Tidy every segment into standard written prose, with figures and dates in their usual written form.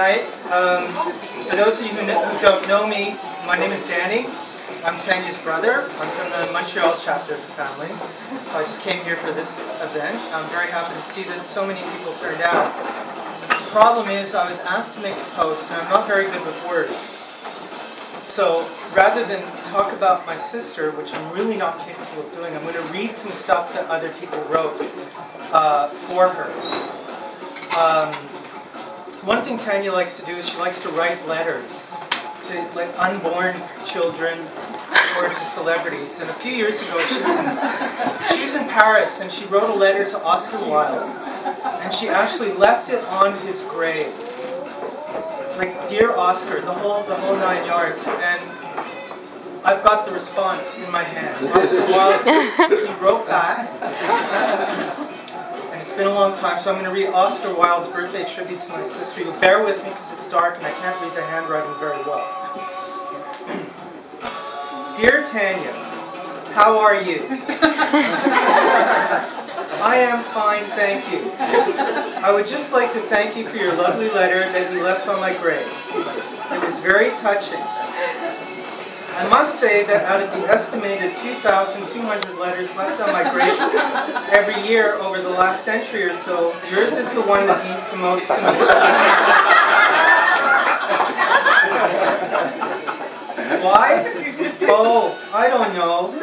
tonight. For those of you who don't know me, my name is Danny. I'm Tanya's brother. I'm from the Montreal chapter of the family. I just came here for this event. I'm very happy to see that so many people turned out. The problem is I was asked to make a toast, and I'm not very good with words. So rather than talk about my sister, which I'm really not capable of doing, I'm going to read some stuff that other people wrote for her. One thing Tanya likes to do is she likes to write letters to like unborn children or to celebrities. And a few years ago she was in Paris and she wrote a letter to Oscar Wilde, and she actually left it on his grave. Like, dear Oscar, the whole 9 yards. And I've got the response in my hand. Oscar Wilde, he wrote back. And it's been a long time, so I'm going to read Oscar Wilde's birthday tribute to my sister. You'll bear with me because it's dark and I can't read the handwriting very well. Dear Tanya, how are you? I am fine, thank you. I would just like to thank you for your lovely letter that you left on my grave. It was very touching. I must say that out of the estimated 2,200 letters left on my grave every year over the last century or so, yours is the one that means the most to me. Why? Oh, I don't know.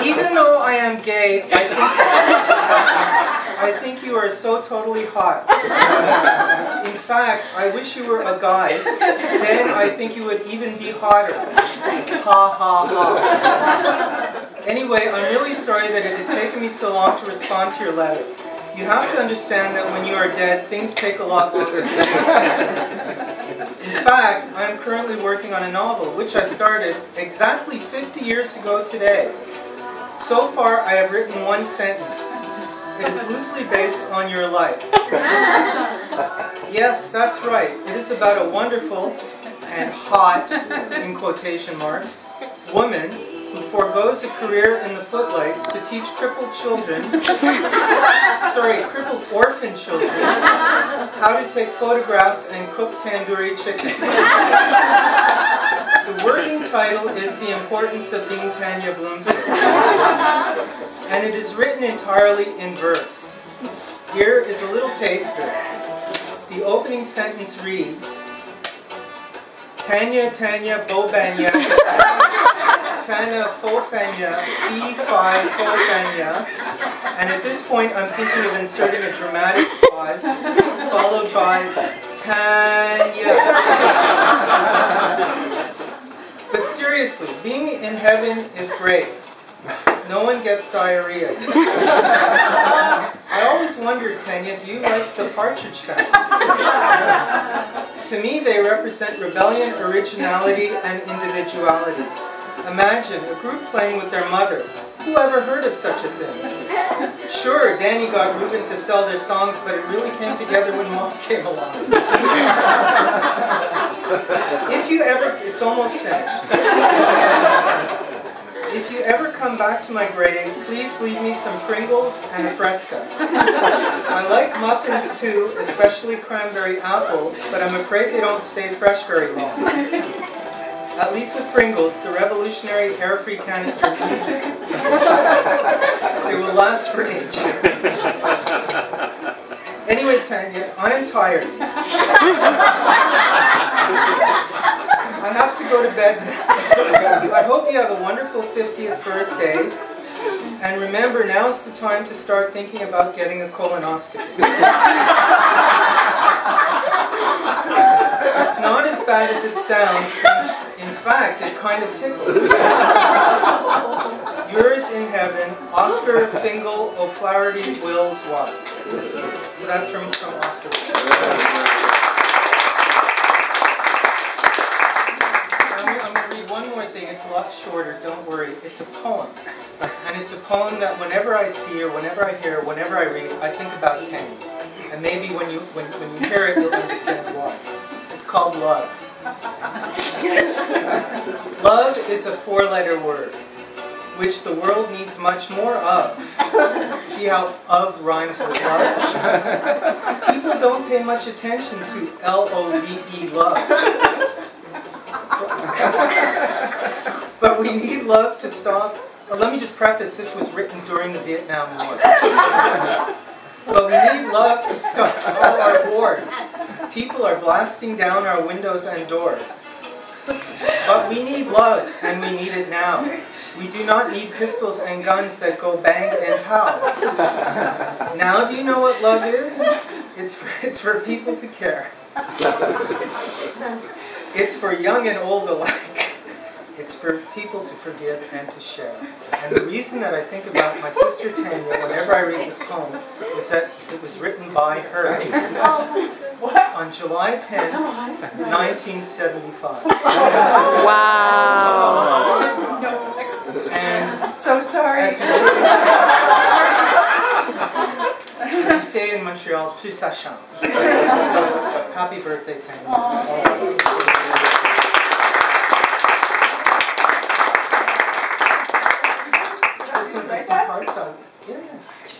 Even though I am gay, I think you are so totally hot. In fact, I wish you were a guy. Then I think you would even be hotter. Ha ha ha. Anyway, I'm really sorry that it has taken me so long to respond to your letter. You have to understand that when you are dead, things take a lot longer. In fact, I am currently working on a novel, which I started exactly 50 years ago today. So far, I have written one sentence. It is loosely based on your life. Yes, that's right. It is about a wonderful and hot, in quotation marks, woman who forgoes a career in the footlights to teach crippled orphan children, how to take photographs and cook tandoori chicken. The working title is The Importance of Being Tanya Bloomfield, and it is written entirely in verse. Here is a little taster. The opening sentence reads, Tanya, Tanya, Bobanya, Fana, Fofanya, E5, Fofanya. And at this point, I'm thinking of inserting a dramatic pause, followed by Tanya. But seriously, being in heaven is great. No one gets diarrhea. I always wondered, Tanya, do you like the Partridge Family? To me, they represent rebellion, originality, and individuality. Imagine a group playing with their mother. Who ever heard of such a thing? Sure, Danny got Ruben to sell their songs, but it really came together when Mom came along. If you ever, it's almost finished. If you ever come back to my grave, please leave me some Pringles and a Fresca. I like muffins too, especially cranberry apple, but I'm afraid they don't stay fresh very long. At least with Pringles, the revolutionary air-free canister meats. They will last for ages. Anyway, Tanya, I am tired. I have to go to bed now. I hope you have a wonderful 50th birthday. And remember, now's the time to start thinking about getting a colonoscopy. It's not as bad as it sounds. In fact, it kind of tickles. Yours in heaven, Oscar Fingal O'Flaherty Wills Watt. So that's from Oscar. I'm going to read one more thing. It's a lot shorter, don't worry. It's a poem. And it's a poem that whenever I see or whenever I hear, whenever I read, I think about Tanya. And maybe when you hear it, you'll understand why. It's called Love. Love is a 4-letter word. which the world needs much more of. See how "of" rhymes with love? People don't pay much attention to L-O-V-E, love. But we need love to stop. Let me just preface, this was written during the Vietnam War. But we need love to stop all our wars. People are blasting down our windows and doors. But we need love, and we need it now. We do not need pistols and guns that go bang and pow. Now do you know what love is? It's for people to care. It's for young and old alike. It's for people to forgive and to share. And the reason that I think about my sister Tanya whenever I read this poem is that it was written by her on July 10, 1975. Wow. And I'm so sorry. As we say in Montreal, plus ça change. So, happy birthday, Tanya. Some parts of, yeah.